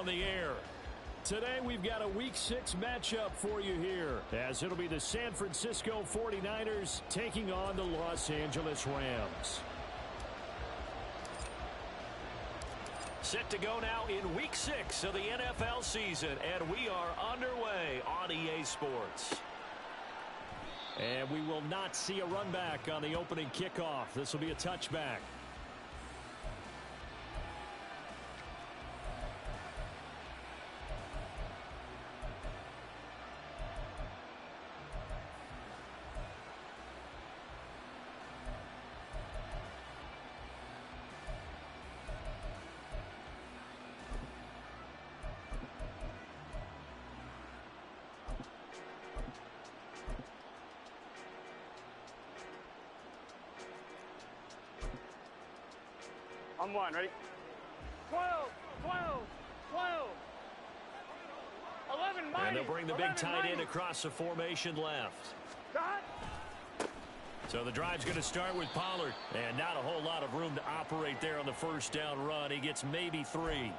on the air. Today we've got a Week 6 matchup for you here, as it'll be the San Francisco 49ers taking on the Los Angeles Rams. Set to go now in Week 6 of the NFL season, and we are underway on EA Sports. And we will not see a run back on the opening kickoff. This will be a touchback. On one, ready? 12, 12, 12. 11, and they'll bring the big tight end across the formation left. Got. So the drive's going to start with Pollard. And not a whole lot of room to operate there on the first down run. He gets maybe 3.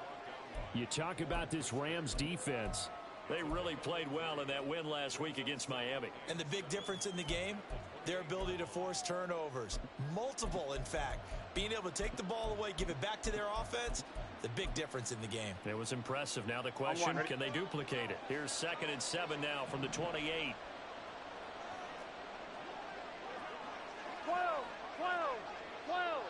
You talk about this Rams defense. They really played well in that win last week against Miami. And the big difference in the game, their ability to force turnovers. Multiple, in fact. Being able to take the ball away, give it back to their offense, the big difference in the game. It was impressive. Now the question, can they duplicate it? Here's 2nd and 7 now from the 28. 12, 12, 12.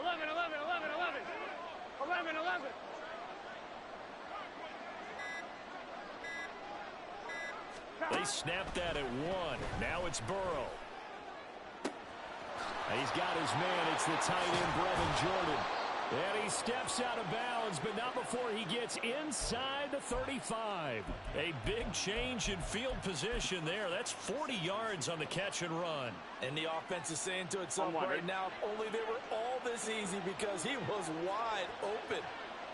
11, 11, 11, 11. 11, 11. They snapped that at 1. Now it's Burrow. He's got his man. It's the tight end, Brevin Jordan. And he steps out of bounds, but not before he gets inside the 35. A big change in field position there. That's 40 yards on the catch and run. And the offense is saying to itself right now, only they were all this easy because he was wide open.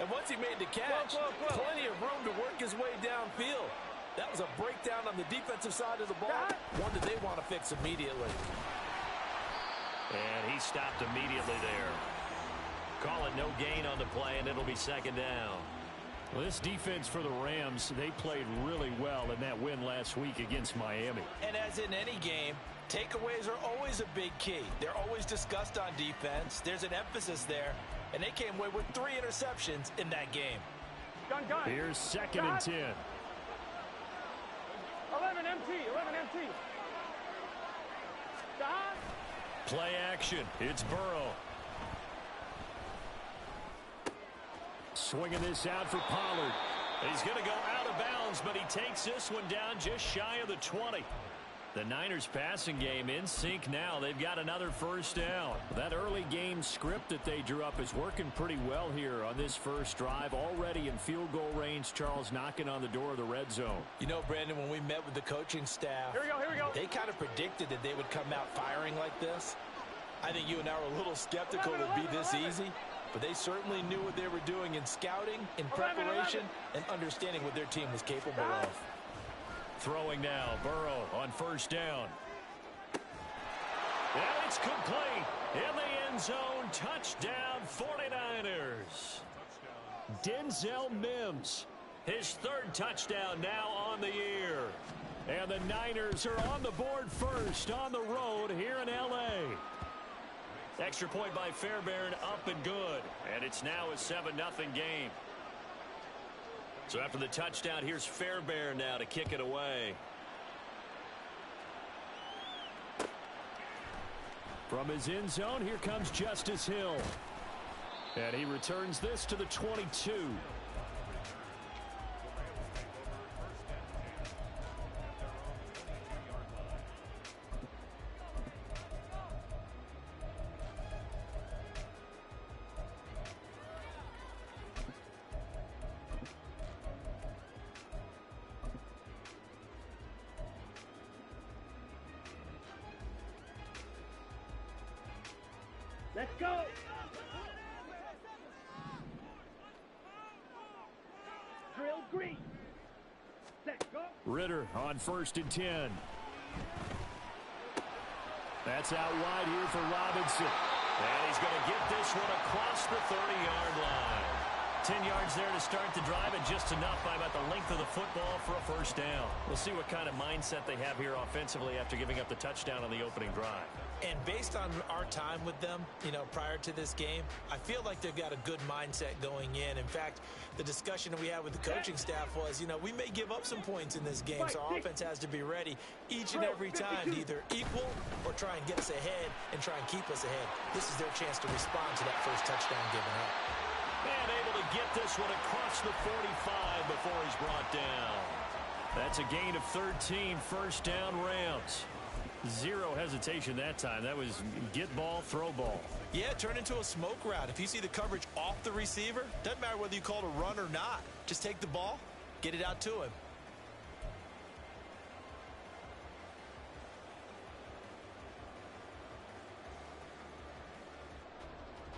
And once he made the catch, plenty of room to work his way downfield. That was a breakdown on the defensive side of the ball, one that they want to fix immediately. And he stopped immediately there. Call it no gain on the play, and it'll be 2nd down. Well, this defense for the Rams, they played really well in that win last week against Miami. And as in any game, takeaways are always a big key. They're always discussed on defense. There's an emphasis there, and they came away with 3 interceptions in that game. Done. Here's 2nd and 10. 11 MT, 11 MT. Done. Play action. It's Burrow. Swinging this out for Pollard. He's going to go out of bounds, but he takes this one down just shy of the 20. The Niners passing game in sync now. They've got another first down. That early game script that they drew up is working pretty well here on this first drive. Already in field goal range, Charles knocking on the door of the red zone. You know, Brandon, when we met with the coaching staff, here we go. They kind of predicted that they would come out firing like this. I think you and I were a little skeptical it would be this easy, but they certainly knew what they were doing in scouting, in preparation, and understanding what their team was capable of. Throwing now, Burrow on first down. And it's complete. In the end zone, touchdown 49ers. Denzel Mims, his 3rd touchdown now on the year. And the Niners are on the board first on the road here in L.A. Extra point by Fairbairn, up and good. And it's now a 7-0 game. So after the touchdown, here's Fairbairn now to kick it away. From his end zone, here comes Justice Hill. And he returns this to the 22. Let's go. Drill green. Let's go. Ritter on 1st and 10. That's out wide here for Robinson. And he's going to get this one across the 30-yard line. 10 yards there to start the drive, and just enough by about the length of the football for a first down. We'll see what kind of mindset they have here offensively after giving up the touchdown on the opening drive. And based on our time with them, prior to this game, I feel like they've got a good mindset going in. In fact, the discussion that we had with the coaching staff was, we may give up some points in this game, so our offense has to be ready each and every time to either equal or try and get us ahead and try and keep us ahead. This is their chance to respond to that first touchdown given up. And able to get this one across the 45 before he's brought down. That's a gain of 13, first down Rams. Zero hesitation that time. That was get ball, throw ball. Yeah, turn into a smoke route. If you see the coverage off the receiver, doesn't matter whether you call it a run or not. Just take the ball, get it out to him.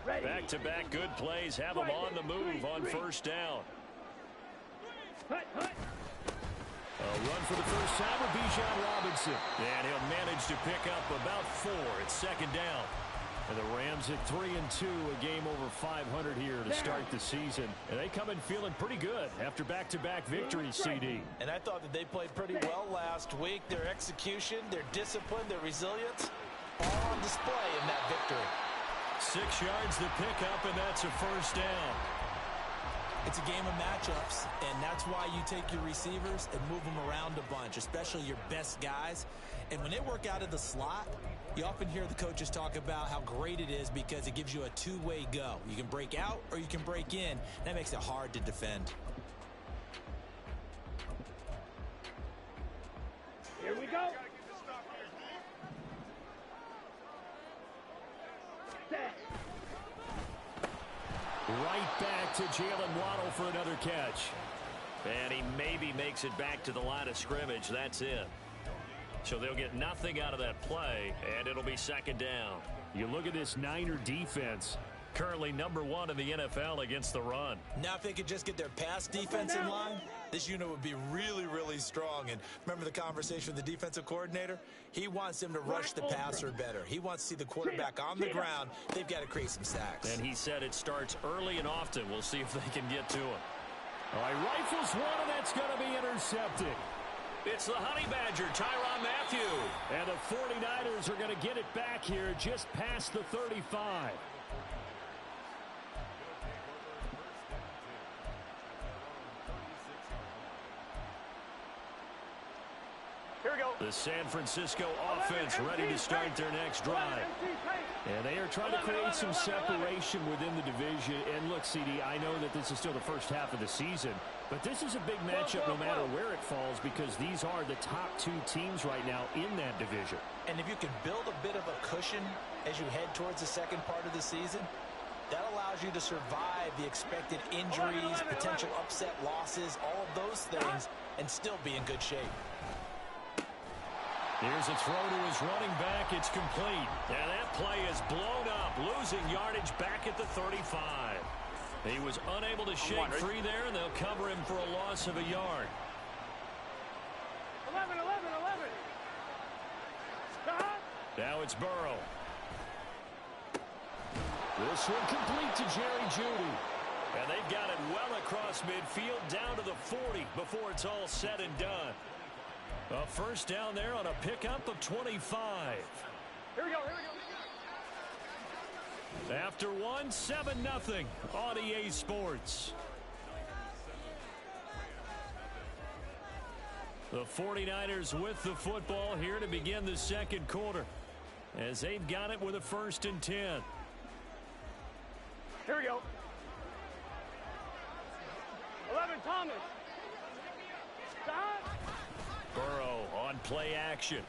Back-to-back good plays have them on the move on first down. A run for the first time with Bijan Robinson. And he'll manage to pick up about 4. It's second down. And the Rams at 3-2, a game over 500 here to start the season. And they come in feeling pretty good after back-to-back victories, CD. And I thought that they played pretty well last week. Their execution, their discipline, their resilience, all on display in that victory. 6 yards to pick up, and that's a first down. It's a game of matchups, and that's why you take your receivers and move them around a bunch, especially your best guys. And when they work out of the slot, you often hear the coaches talk about how great it is because it gives you a two-way go. You can break out or you can break in. That makes it hard to defend. Here we go. Right back to Jalen Waddle for another catch. And he maybe makes it back to the line of scrimmage. That's it. So they'll get nothing out of that play, and it'll be second down. You look at this Niner defense, currently #1 in the NFL against the run. Now if they could just get their pass defense in line, this unit would be really, really strong. And remember the conversation with the defensive coordinator? He wants them to rush the passer better. He wants to see the quarterback on the ground. They've got to create some sacks. And he said it starts early and often. We'll see if they can get to him. All right, rifles one, and that's going to be intercepted. It's the Honey Badger, Tyrann Mathieu. And the 49ers are going to get it back here just past the 35. Here we go. The San Francisco offense ready to start their next drive. And they are trying to create some separation within the division. And look, CD, I know that this is still the first half of the season, but this is a big matchup no matter where it falls because these are the top 2 teams right now in that division. And if you can build a bit of a cushion as you head towards the second part of the season, that allows you to survive the expected injuries, potential upset losses, all of those things, and still be in good shape. Here's a throw to his running back. It's complete. And that play is blown up, losing yardage back at the 35. He was unable to shake free there, and they'll cover him for a loss of a yard. 11. Stop. Now it's Burrow. This one complete to Jerry Jeudy. And they've got it well across midfield down to the 40 before it's all said and done. A first down there on a pickup of 25. Here we go. After 1, 7-0 on EA Sports. The 49ers with the football here to begin the second quarter as they've got it with a 1st and 10. Here we go. 11, Thomas. Stop. Burrow on play action.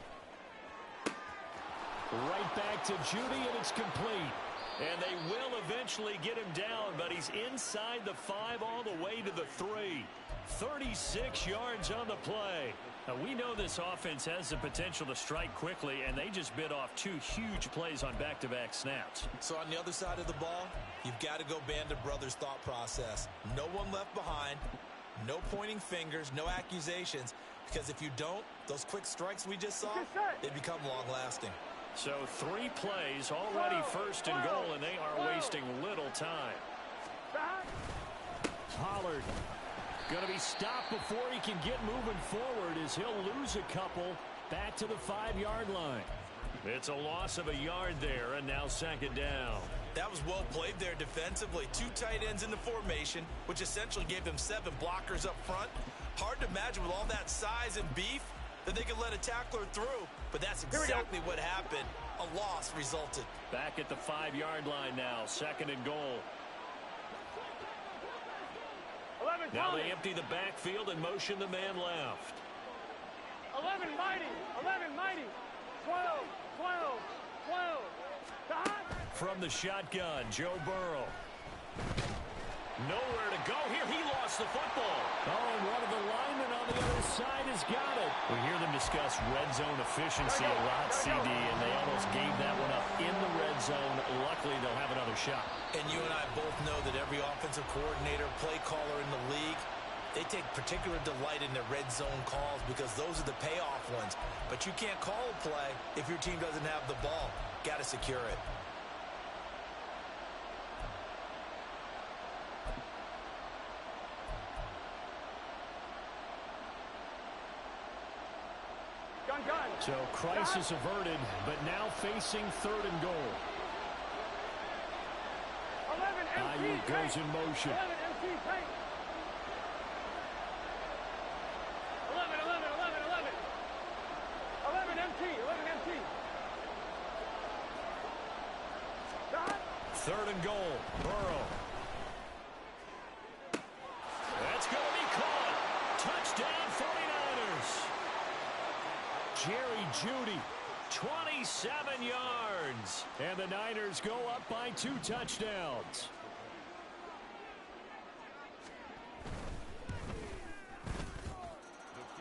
Right back to Jeudy, and it's complete. And they will eventually get him down, but he's inside the 5 all the way to the 3. 36 yards on the play. Now, we know this offense has the potential to strike quickly, and they just bit off 2 huge plays on back-to-back snaps. So on the other side of the ball, you've got to go Band of Brothers thought process. No one left behind, no pointing fingers, no accusations, because if you don't, those quick strikes we just saw, they become long-lasting. So 3 plays, already first and goal, and they are wasting little time. Pollard going to be stopped before he can get moving forward as he'll lose a couple back to the 5-yard line. It's a loss of a yard there, and now second down. That was well played there defensively. 2 tight ends in the formation, which essentially gave them 7 blockers up front. Hard to imagine with all that size and beef that they could let a tackler through, but that's exactly what happened. A loss resulted. Back at the 5-yard line now, second and goal. Now they empty the backfield and motion the man left. 11 mighty, 11 mighty, 12, 12, 12. From the shotgun, Joe Burrow. Nowhere to go here. He lost the football. Oh, and one of the linemen on the other side has got it. We hear them discuss red zone efficiency a lot, CD, and they almost gave that one up in the red zone. Luckily, they'll have another shot. And you and I both know that every offensive coordinator, play caller in the league, they take particular delight in their red zone calls because those are the payoff ones. But you can't call a play if your team doesn't have the ball. Got to secure it. So crisis averted, but now facing third and goal. 11 Ayuk goes in motion. 11 MC tank. 11, 11, 11, 11. 11 MT, 11 MT. Third and goal. Burrow. That's going to be caught. Touchdown 49ers. Jerry Jeudy, 27 yards. And the Niners go up by 2 touchdowns.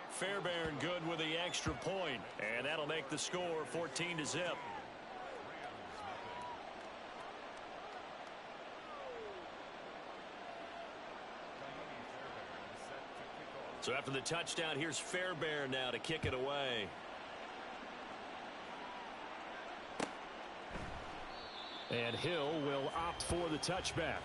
Fairbairn good with the extra point, and that'll make the score 14-0. So after the touchdown, here's Fairbairn now to kick it away. And Hill will opt for the touchback.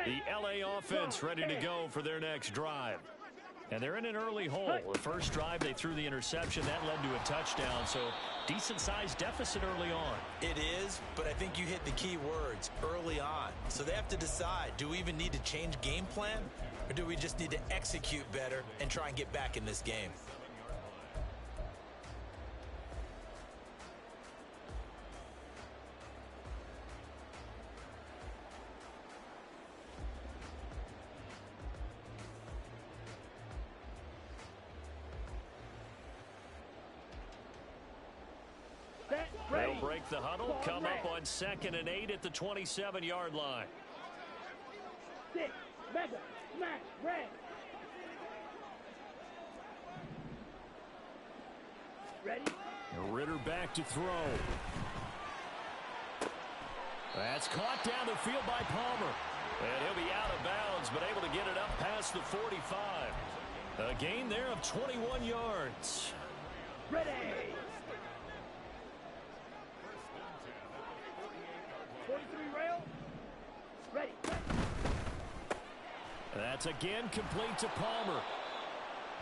The LA offense ready to go for their next drive. And they're in an early hole. The first drive, they threw the interception. That led to a touchdown, so decent-sized deficit early on. It is, but I think you hit the key words, early on. So they have to decide, do we even need to change game plan, or do we just need to execute better and try and get back in this game? They'll break the huddle, come up on 2nd and 8 at the 27-yard line. 6, mega, smash, red. Ready? Ritter back to throw. That's caught down the field by Palmer. And he'll be out of bounds, but able to get it up past the 45. A gain there of 21 yards. Ready. 43 rail. Ready. That's again complete to Palmer.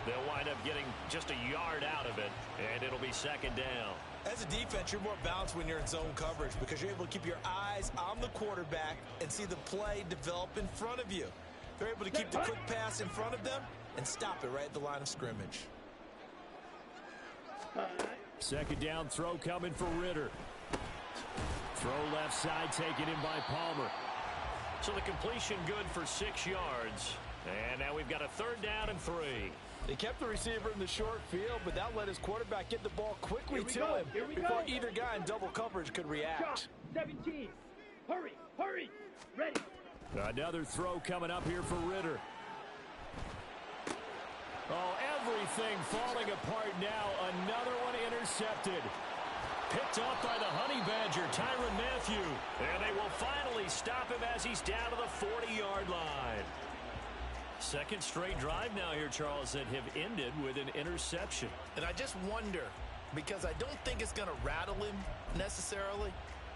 They'll wind up getting just a yard out of it, and it'll be 2nd down. As a defense, you're more balanced when you're in zone coverage because you're able to keep your eyes on the quarterback and see the play develop in front of you. They're able to keep the quick pass in front of them and stop it right at the line of scrimmage. 2nd down throw coming for Ritter. Throw left side taken in by Palmer. So the completion good for 6 yards. And now we've got a 3rd down and 3. They kept the receiver in the short field, but that let his quarterback get the ball quickly to him before either guy in double coverage could react. 17. Hurry, hurry. Ready. Another throw coming up here for Ritter. Oh, everything falling apart now. Another one intercepted. Picked up by the Honey Badger, Tyrann Mathieu. And they will finally stop him as he's down to the 40-yard line. Second straight drive now here, Charles, that have ended with an interception. And I just wonder, because I don't think it's going to rattle him necessarily,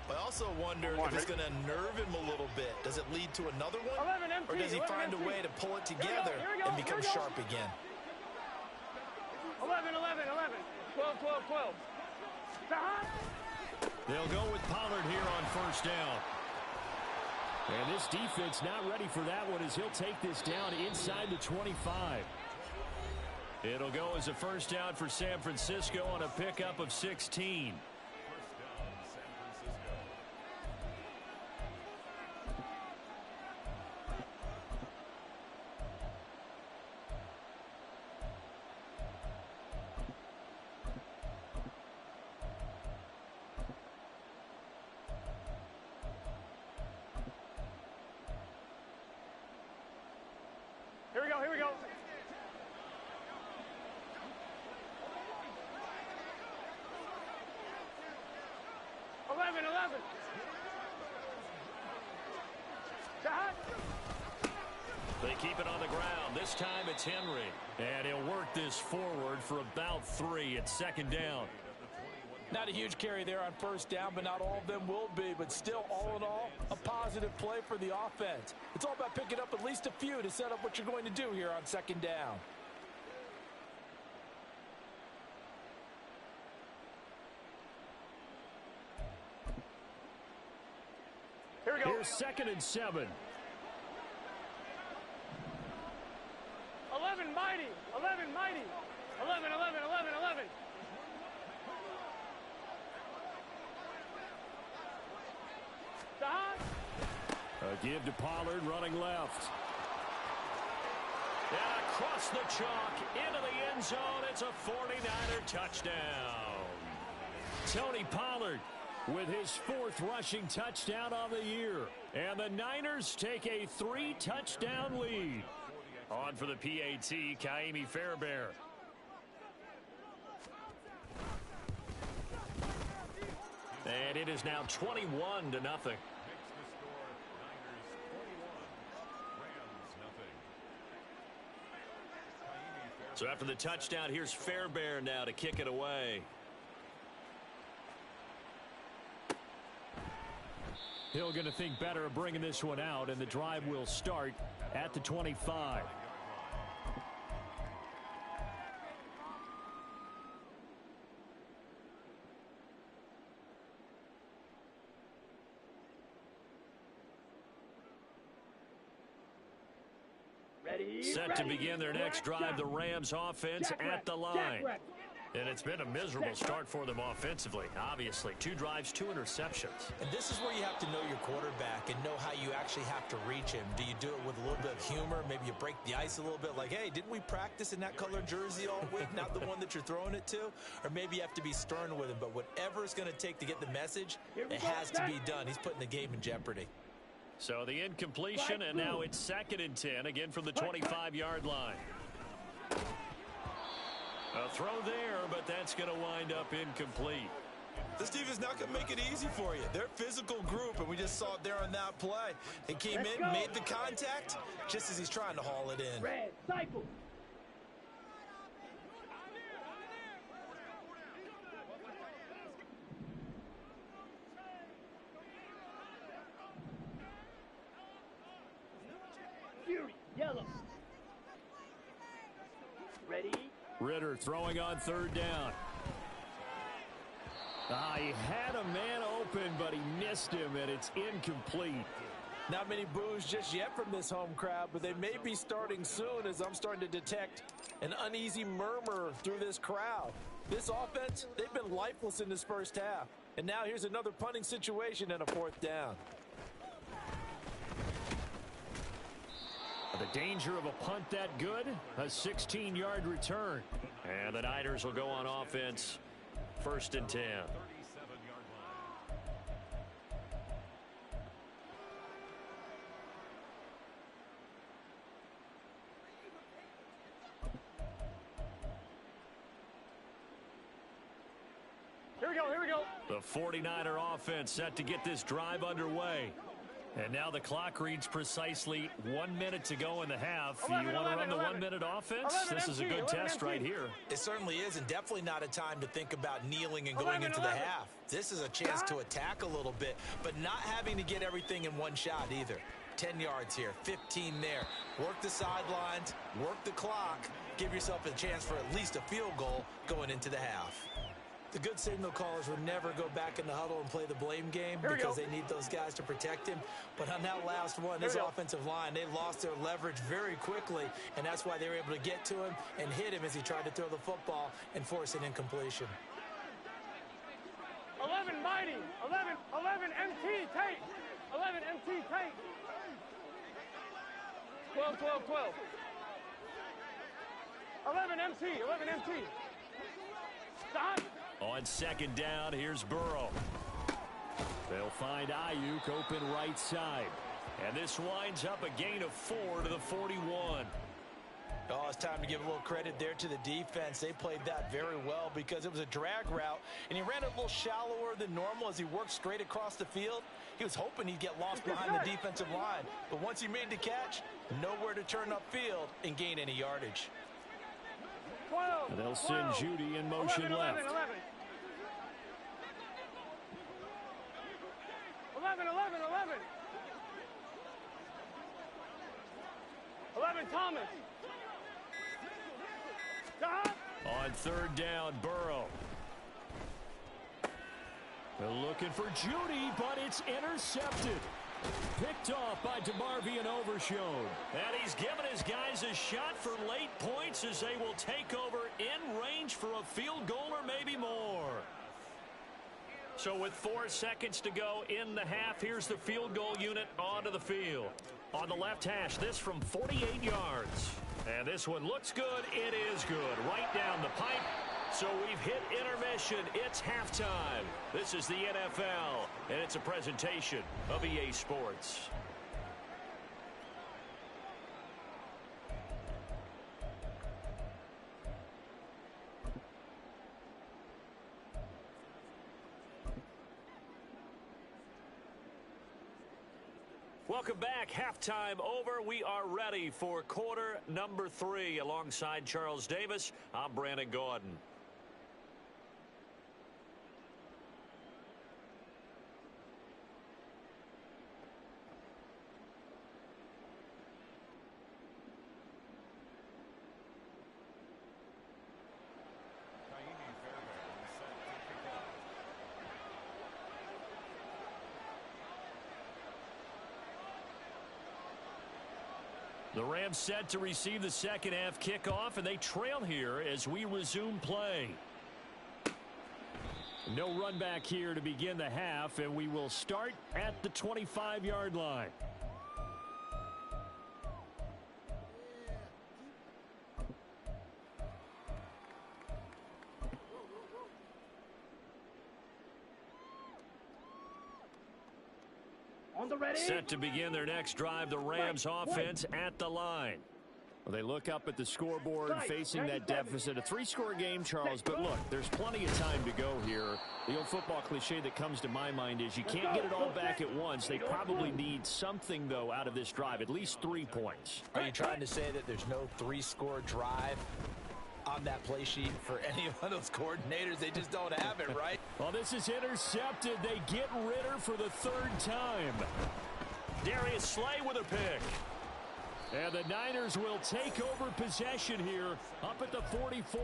but I also wonder if it's going to nerve him a little bit. Does it lead to another one? 11 MT, Or does he find a way to pull it together and become sharp again? 11, 11, 11. 12, 12, 12. They'll go with Pollard here on first down. And this defense not ready for that one as he'll take this down inside the 25. It'll go as a first down for San Francisco on a pickup of 16. Here we go, here we go. They keep it on the ground. This time it's Henry. And he'll work this forward for about 3 at second down. Not a huge carry there on first down, but not all of them will be. But still, all in all, a positive play for the offense. It's all about picking up at least a few to set up what you're going to do here on second down. Here we go. Here's 2nd and 7. 11 mighty. 11 mighty. 11, 11, 11, 11. A give to Pollard running left. And across the chalk into the end zone. It's a 49er touchdown. Tony Pollard with his 4th rushing touchdown on the year. And the Niners take a 3-touchdown lead. On for the PAT, Kaimi Fairbairn. And it is now 21-0. So after the touchdown, here's Fairbairn now to kick it away. Hill going to think better of bringing this one out, and the drive will start at the 25. Set to begin their next drive, the Rams offense at the line. And it's been a miserable start for them offensively. Obviously, 2 drives, 2 interceptions. And this is where you have to know your quarterback and know how you actually have to reach him. Do you do it with a little bit of humor? Maybe you break the ice a little bit like, hey, didn't we practice in that color jersey all week? Not the one that you're throwing it to? Or maybe you have to be stern with him. But whatever it's going to take to get the message, it has to be done. He's putting the game in jeopardy. So the incompletion, and now it's 2nd and 10, again from the 25-yard line. A throw there, but that's going to wind up incomplete. This defense not going to make it easy for you. They're a physical group, and we just saw it there on that play. They came in, made the contact, just as he's trying to haul it in. Red, cycle. Fury, yellow. Ready? Ritter throwing on 3rd down. He had a man open, but he missed him, and it's incomplete. Not many boos just yet from this home crowd, but they may be starting soon as I'm starting to detect an uneasy murmur through this crowd. This offense, they've been lifeless in this first half. And now here's another punting situation and a 4th down. The danger of a punt that good, a 16-yard return. And the Niners will go on offense, 1st and 10. The 49er offense set to get this drive underway. And now the clock reads precisely 1 minute to go in the half. You want to run the 1 minute offense? This is a good test right here. It certainly is, and definitely not a time to think about kneeling and going into the half. This is a chance to attack a little bit, but not having to get everything in one shot either. 10 yards here, 15 there. Work the sidelines, work the clock, give yourself a chance for at least a field goal going into the half. The good signal callers would never go back in the huddle and play the blame game because they need those guys to protect him. But on that last one, his offensive line, they lost their leverage very quickly, and that's why they were able to get to him and hit him as he tried to throw the football and force an incompletion. 11 mighty, 11 MT tape, 11 MT tape. 12. 11 MT. Stop. On second down, here's Burrow. They'll find Ayuk open right side. And this winds up a gain of 4 to the 41. Oh, it's time to give a little credit there to the defense. They played that very well because it was a drag route, and he ran a little shallower than normal as he worked straight across the field. He was hoping he'd get lost behind the defensive line, but once he made the catch, nowhere to turn upfield and gain any yardage. 12, and they'll send Judy in motion 11. left. 11 Thomas. Stop. On third down, Burrow. They're looking for Judy, but it's intercepted. Picked off by DeMarvion Overshown. And he's given his guys a shot for late points as they will take over in range for a field goal or maybe more. So with 4 seconds to go in the half, here's the field goal unit onto the field. On the left hash, this from 48 yards. And this one looks good. It is good. Right down the pipe. So we've hit intermission. It's halftime. This is the NFL, and it's a presentation of EA Sports. Welcome back. Halftime over. We are ready for quarter number 3. Alongside Charles Davis, I'm Brandon Gordon. The Rams set to receive the second half kickoff, and they trail here as we resume play. No run back here to begin the half, and we will start at the 25-yard line. Set to begin their next drive, the Rams offense at the line. Well, they look up at the scoreboard facing that deficit. A 3-score game, Charles, but look, there's plenty of time to go here. The old football cliche that comes to my mind is you can't get it all back at once. They probably need something, though, out of this drive, at least 3 points. Are you trying to say that there's no 3-score drive on that play sheet for any of those coordinators? They just don't have it, right? Well, this is intercepted. They get Ritter for the 3rd time. Darius Slay with a pick. And the Niners will take over possession here up at the 44.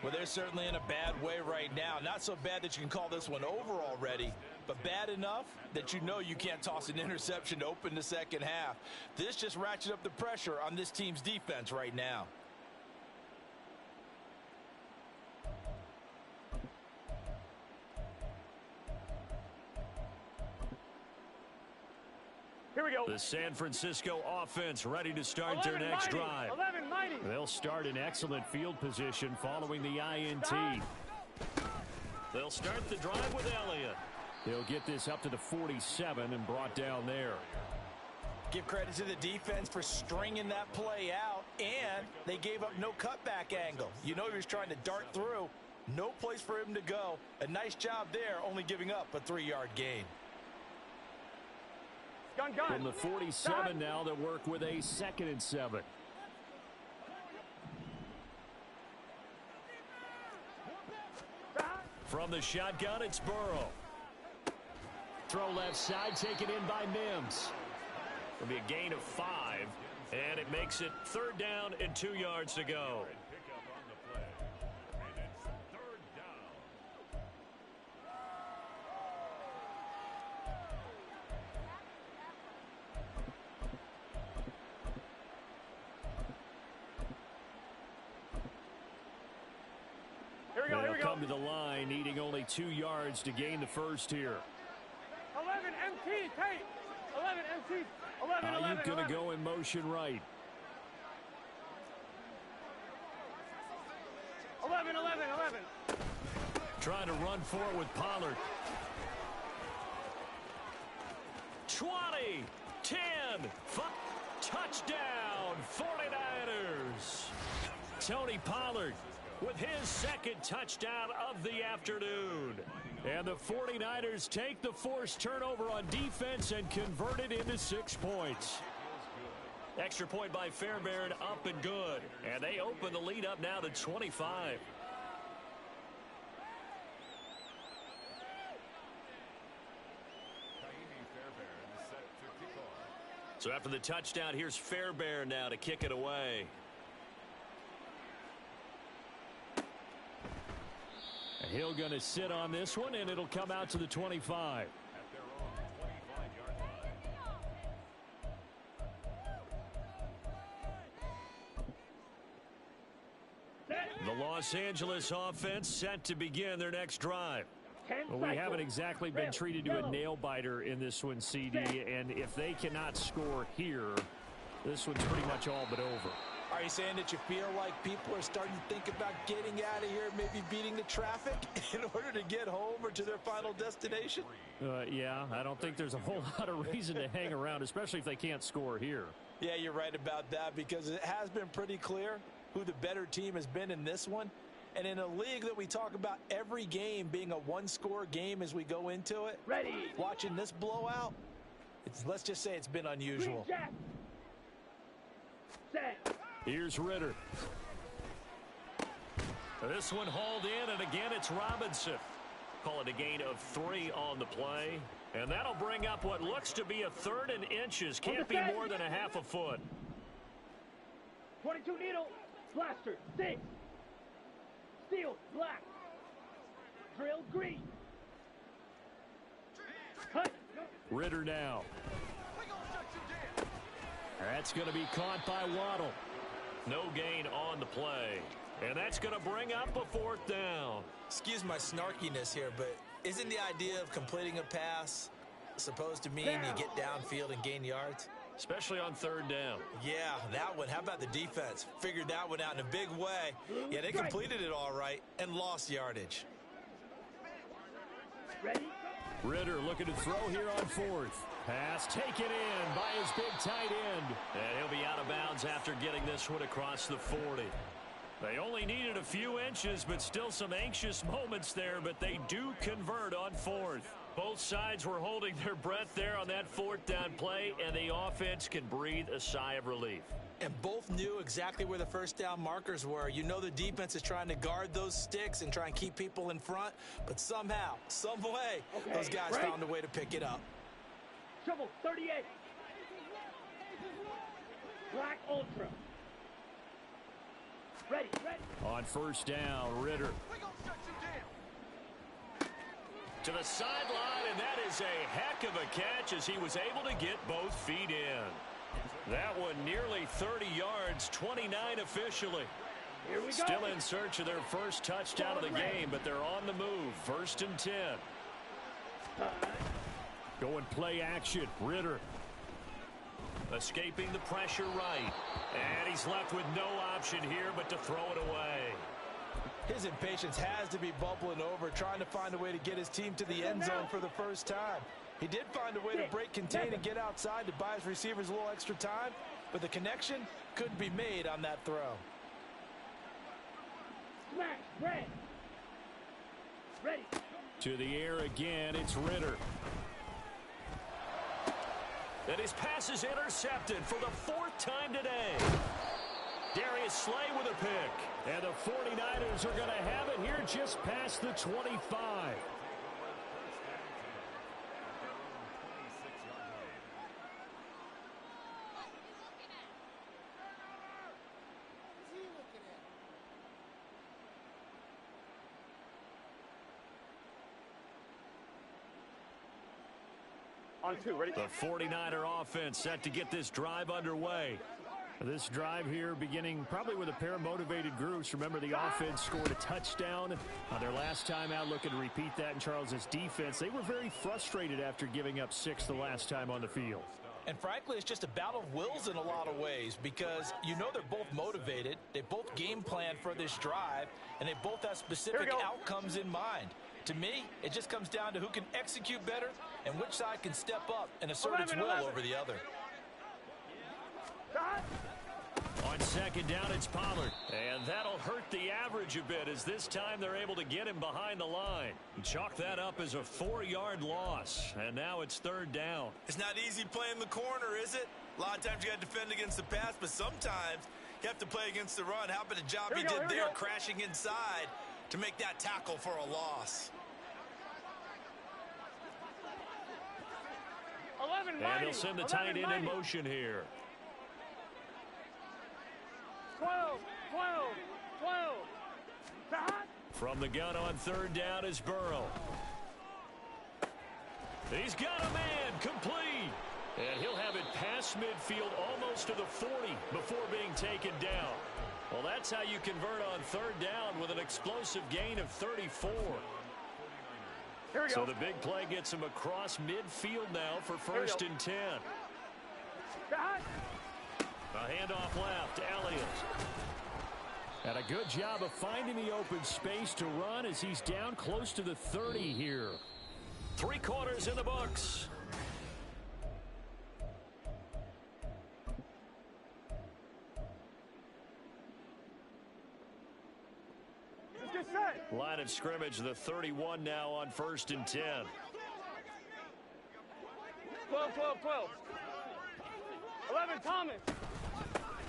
Well, they're certainly in a bad way right now. Not so bad that you can call this one over already, but bad enough that you know you can't toss an interception to open the second half. This just ratchets up the pressure on this team's defense right now. Here we go. The San Francisco offense ready to start their next drive. 11 mighty. They'll start in excellent field position following the INT. They'll start the drive with Elliott. They'll get this up to the 47 and brought down there. Give credit to the defense for stringing that play out, and they gave up no cutback angle. You know he was trying to dart through, No place for him to go. A nice job there, only giving up a 3-yard gain. Gun. From the 47 now, they'll work with a 2nd and 7. From the shotgun, it's Burrow. Throw left side, taken in by Mims. It'll be a gain of 5, and it makes it 3rd down and 2 yards to go. They'll come to the line, needing only 2 yards to gain the first here. 11 MT, Tate. 11 MT. 11. Ayuk going to go in motion right. 11. Trying to run forward with Pollard. 20, 10, 5, touchdown, 49ers. Tony Pollard with his 2nd touchdown of the afternoon. And the 49ers take the forced turnover on defense and convert it into 6 points. Extra point by Fairbairn, up and good. And they open the lead up now to 25. So after the touchdown, here's Fairbairn now to kick it away. And Hill going to sit on this one, and it'll come out to the 25. The Los Angeles offense set to begin their next drive. Well, we haven't exactly been treated to a nail-biter in this one, CD, and if they cannot score here, this one's pretty much all but over. Are you saying that you feel like people are starting to think about getting out of here, maybe beating the traffic in order to get home or to their final destination? Yeah, I don't think there's a whole lot of reason to hang around, especially if they can't score here. Yeah, you're right about that, because it has been pretty clear who the better team has been in this one. And in a league that we talk about every game being a one-score game as we go into it, watching this blowout, let's just say it's been unusual. Here's Ritter. This one hauled in, and again it's Robinson. Call it a gain of 3 on the play. And that'll bring up what looks to be a 3rd and inches. Can't be more than a half a foot. 22 needle, blaster, 6. Steel, black. Drill, green. Cut. Ritter now. That's going to be caught by Waddle. No gain on the play. And that's going to bring up a 4th down. Excuse my snarkiness here, but isn't the idea of completing a pass supposed to mean you get downfield and gain yards? Especially on 3rd down. Yeah, that one. How about the defense? Figured that one out in a big way. Yeah, they completed it all right and lost yardage. Ready? Ritter looking to throw here on 4th. Pass taken in by his big tight end. And he'll be out of bounds after getting this one across the 40. They only needed a few inches, but still some anxious moments there, but they do convert on 4th. Both sides were holding their breath there on that 4th down play, and the offense can breathe a sigh of relief. And both knew exactly where the 1st down markers were. You know the defense is trying to guard those sticks and try and keep people in front, but somehow, some way, those guys found a way to pick it up. Triple 38. Black Ultra. Ready. On 1st down, Ritter. To the sideline, and that is a heck of a catch as he was able to get both feet in. That one nearly 30 yards, 29 officially. Here we go. Still in search of their first touchdown of the game, but they're on the move. 1st and 10. Going play action. Ritter. Escaping the pressure right. And he's left with no option here but to throw it away. His impatience has to be bubbling over, trying to find a way to get his team to the end zone for the first time. He did find a way to break contain and get outside to buy his receivers a little extra time, but the connection couldn't be made on that throw. Smash, red. To the air again, it's Ritter. And his pass is intercepted for the 4th time today. Darius Slay with a pick. And the 49ers are going to have it here just past the 25. On 2, ready? The 49er offense set to get this drive underway. This drive here beginning probably with a pair of motivated groups. Remember, the offense scored a touchdown their last time out. Looking to repeat that in Charles's defense. They were very frustrated after giving up 6 the last time on the field. And frankly, it's just a battle of wills in a lot of ways because you know they're both motivated. They both game plan for this drive, and they both have specific outcomes in mind. To me, it just comes down to who can execute better and which side can step up and assert its will over the other. On 2nd down, it's Pollard. And that'll hurt the average a bit as this time they're able to get him behind the line. Chalk that up as a 4-yard loss. And now it's 3rd down. It's not easy playing the corner, is it? A lot of times you got to defend against the pass, but sometimes you have to play against the run. How about the job he did there, crashing inside to make that tackle for a loss? 11, and he'll send the tight end in motion here. 12. From the gun on 3rd down is Burrow. He's got a man, complete. And he'll have it past midfield almost to the 40 before being taken down. Well, that's how you convert on 3rd down with an explosive gain of 34. Here we go. So the big play gets him across midfield now for 1st and 10. A handoff left, Elliott. And a good job of finding the open space to run as he's down close to the 30 here. 3 quarters in the books. Line of scrimmage, the 31 now on 1st and 10. 12. 11, Thomas.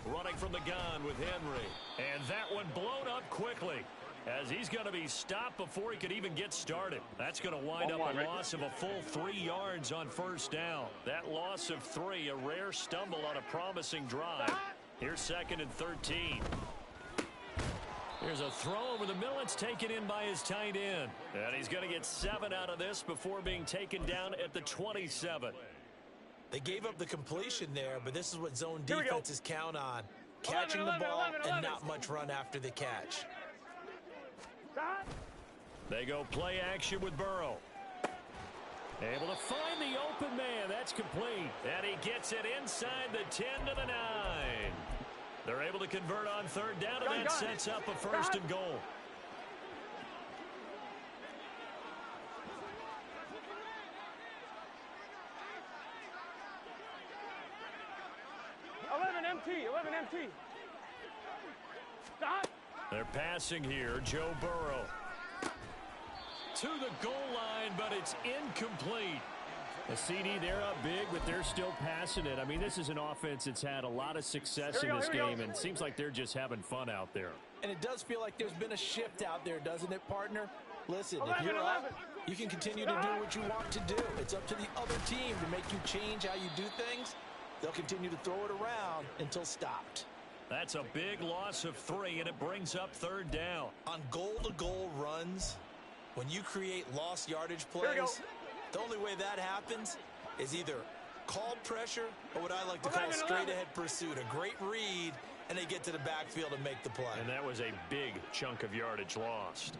Running from the gun with Henry. And that one blown up quickly as he's going to be stopped before he could even get started. That's going to wind up a loss of a full 3 yards on 1st down. That loss of 3, a rare stumble on a promising drive. Here's 2nd and 13. Here's a throw over the middle. It's taken in by his tight end. And he's going to get 7 out of this before being taken down at the 27. They gave up the completion there, but this is what zone defenses count on. Catching the ball and not much run after the catch. They go play action with Burrow. Able to find the open man. That's complete. And he gets it inside the 10 to the 9. They're able to convert on 3rd down, and that sets up a 1st and goal. empty. Stop. They're passing here. Joe Burrow to the goal line, but it's incomplete. The CD, they're up big, but they're still passing it. I mean, this is an offense that's had a lot of success in this game, and it seems like they're just having fun out there. And it does feel like there's been a shift out there, doesn't it, partner? Listen, if you're up, you can continue to do what you want to do. It's up to the other team to make you change how you do things. They'll continue to throw it around until stopped. That's a big loss of 3, and it brings up 3rd down. On goal-to-goal runs, when you create lost yardage plays, the only way that happens is either called pressure or what I like to call straight-ahead pursuit. A great read, and they get to the backfield and make the play. And that was a big chunk of yardage lost.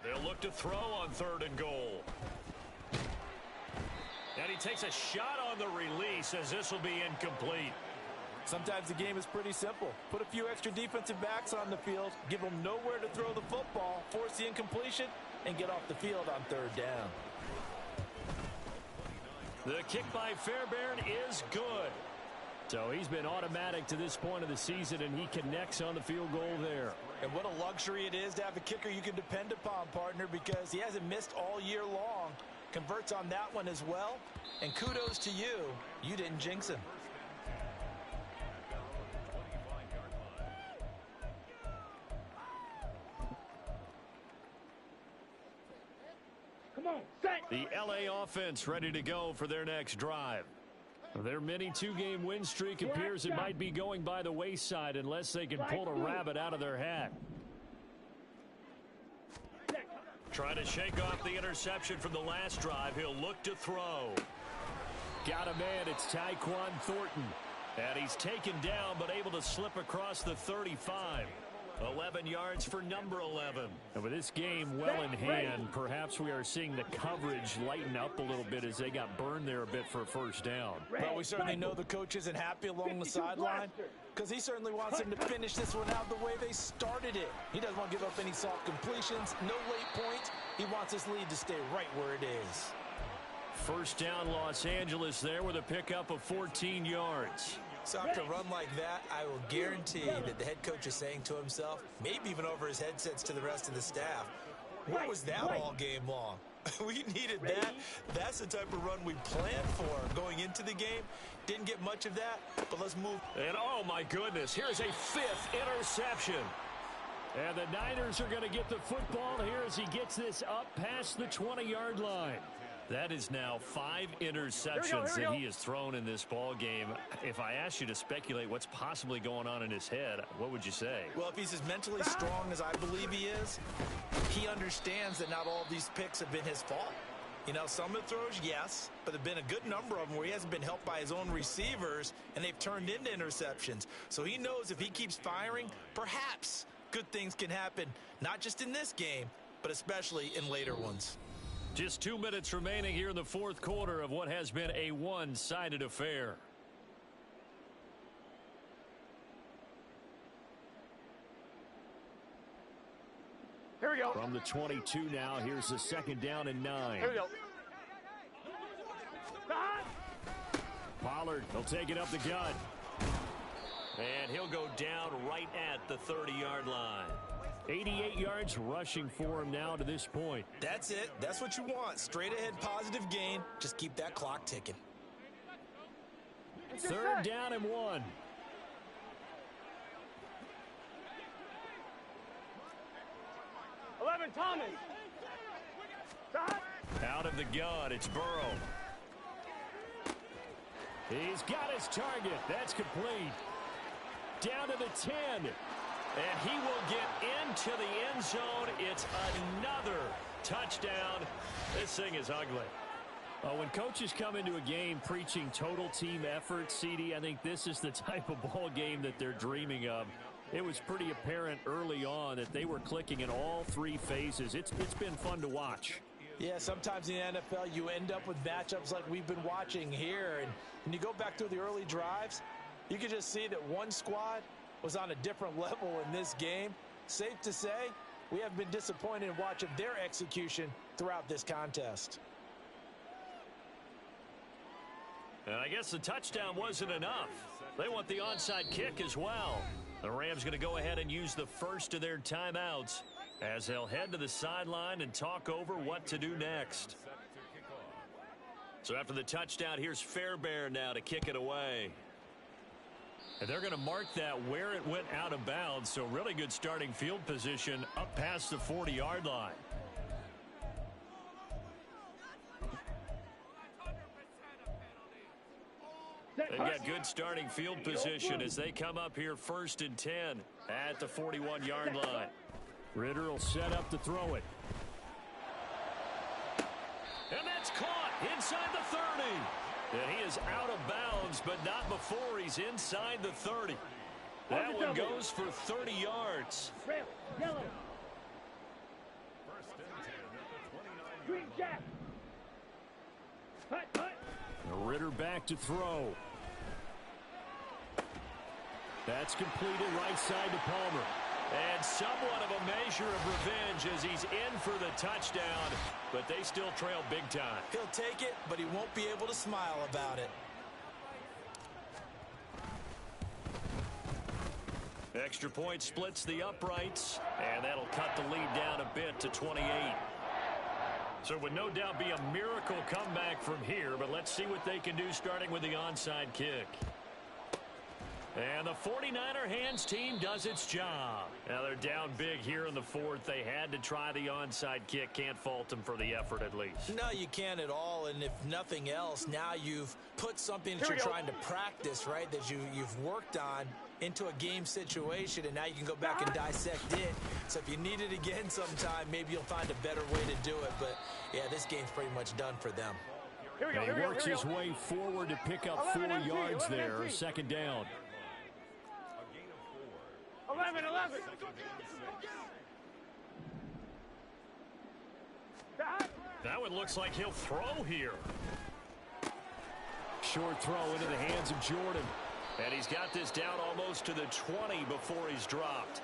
They'll look to throw on 3rd and goal. And he takes a shot on the release as this will be incomplete. Sometimes the game is pretty simple. Put a few extra defensive backs on the field, give them nowhere to throw the football, force the incompletion, and get off the field on 3rd down. The kick by Fairbairn is good. So he's been automatic to this point of the season, and he connects on the field goal there. And what a luxury it is to have a kicker you can depend upon, partner, because he hasn't missed all year long. Converts on that one as well. And kudos to you. You didn't jinx him. Come on, set. The LA offense ready to go for their next drive. Their mini two-game win streak appears it might be going by the wayside unless they can pull a rabbit out of their hat. Trying to shake off the interception from the last drive. He'll look to throw. Got a man. It's Tyquan Thornton. And he's taken down but able to slip across the 35. 11 yards for number 11. And with this game well in hand, perhaps we are seeing the coverage lighten up a little bit as they got burned there a bit for a first down. Well, we certainly know the coach isn't happy along the sideline because he certainly wants them to finish this one out the way they started it. He doesn't want to give up any soft completions, no late points. He wants his lead to stay right where it is. First down, Los Angeles there with a pickup of 14 yards. So after a run like that, I will guarantee that the head coach is saying to himself, maybe even over his headsets to the rest of the staff, what was that all game long? We needed that. That's the type of run we planned for going into the game. Didn't get much of that, but let's move. And oh my goodness, here's a 5th interception. And the Niners are going to get the football here as he gets this up past the 20-yard line. That is now 5 interceptions that he has thrown in this ball game. If I asked you to speculate what's possibly going on in his head, what would you say? Well, if he's as mentally strong as I believe he is, he understands that not all of these picks have been his fault. You know, some of the throws, yes, but there have been a good number of them where he hasn't been helped by his own receivers, and they've turned into interceptions. So he knows if he keeps firing, perhaps good things can happen, not just in this game, but especially in later ones. Just 2 minutes remaining here in the fourth quarter of what has been a one-sided affair. Here we go. From the 22 now, here's the second down and 9. Here we go. Pollard, he'll take it up the gut. And he'll go down right at the 30-yard line. 88 yards rushing for him now to this point. That's it. That's what you want. Straight ahead positive gain. Just keep that clock ticking. Third down and 1. Thomas. Out of the gun, it's Burrow. He's got his target. That's complete. Down to the 10. And he will get into the end zone. It's another touchdown. This thing is ugly. When coaches come into a game preaching total team effort, CD, I think this is the type of ball game that they're dreaming of. It was pretty apparent early on that they were clicking in all 3 phases. It's been fun to watch. Yeah, sometimes in the NFL you end up with matchups like we've been watching here. And when you go back through the early drives, you can just see that one squad was on a different level in this game. Safe to say, we have been disappointed in watching their execution throughout this contest. And I guess the touchdown wasn't enough. They want the onside kick as well. The Rams going to go ahead and use the first of their timeouts as they'll head to the sideline and talk over what to do next. So after the touchdown, here's Fairbairn now to kick it away. And they're going to mark that where it went out of bounds. So really good starting field position up past the 40-yard line. They've got good starting field position as they come up here 1st and 10 at the 41-yard line. Ritter will set up to throw it. And that's caught inside the 30. And he is out of bounds, but not before he's inside the 30. That one goes for 30 yards. Red, yellow. Green jack. Hut, hut. Ritter back to throw. That's completed right side to Palmer. And somewhat of a measure of revenge as he's in for the touchdown, but they still trail big time. He'll take it, but he won't be able to smile about it. Extra point splits the uprights, and that'll cut the lead down a bit to 28. So it would no doubt be a miracle comeback from here, but let's see what they can do starting with the onside kick. And the 49er hands team does its job. Now they're down big here in the fourth. They had to try the onside kick. Can't fault them for the effort at least. No, you can't at all. And if nothing else, now you've put something that you're trying to practice, right, that you've worked on into a game situation, and now you can go back and dissect it. So if you need it again sometime, maybe you'll find a better way to do it. But, yeah, this game's pretty much done for them. And he works his way forward to pick up 4 yards there. Second down. 11. That one looks like he'll throw here. Short throw into the hands of Jordan. And he's got this down almost to the 20 before he's dropped.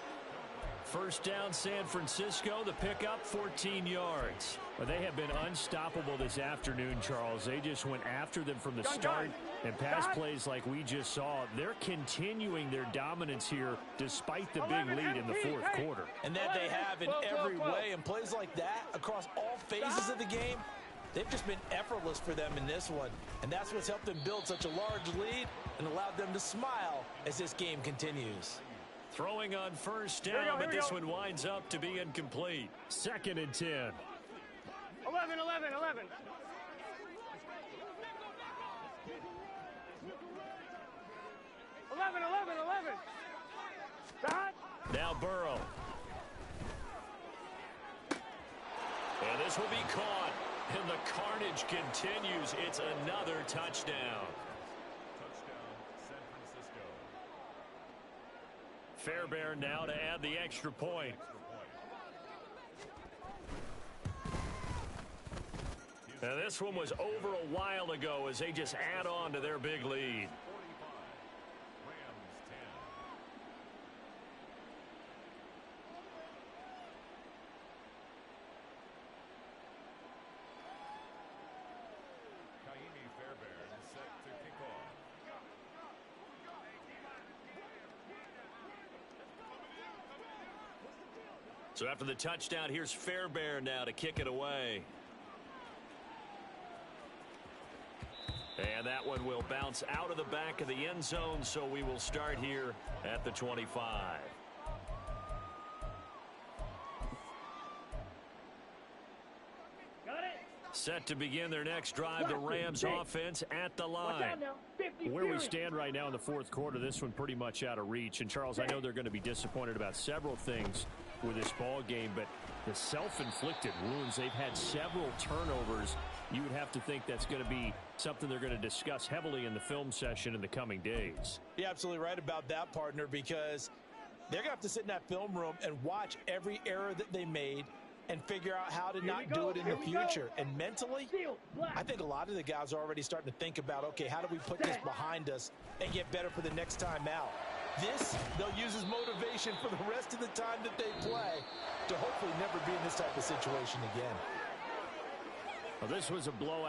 First down, San Francisco. The pickup, 14 yards. Well, they have been unstoppable this afternoon, Charles. They just went after them from the start. And pass plays like we just saw, they're continuing their dominance here despite the big lead in the fourth quarter. And that they have in every way. And plays like that across all phases of the game, they've just been effortless for them in this one. And that's what's helped them build such a large lead and allowed them to smile as this game continues. Throwing on first down, but this one winds up to be incomplete. 2nd and 10. 11. 11. Now Burrow. And this will be caught. And the carnage continues. It's another touchdown. Fairbairn now to add the extra point. Now this one was over a while ago as they just add on to their big lead. So after the touchdown, here's Fairbairn now to kick it away. And that one will bounce out of the back of the end zone, so we will start here at the 25. Set to begin their next drive, the Rams offense at the line. Where we stand right now in the fourth quarter, this one pretty much out of reach. And, Charles, I know they're going to be disappointed about several things with this ball game, but the self-inflicted wounds, they've had several turnovers. You would have to think that's going to be something they're going to discuss heavily in the film session in the coming days. You're absolutely right about that, partner, because they're going to have to sit in that film room and watch every error that they made and figure out how to not do it in the future. And mentally, I think a lot of the guys are already starting to think about, okay, how do we put this behind us and get better for the next time out? This, they'll use as motivation for the rest of the time that they play to hopefully never be in this type of situation again. Well, this was a blowout.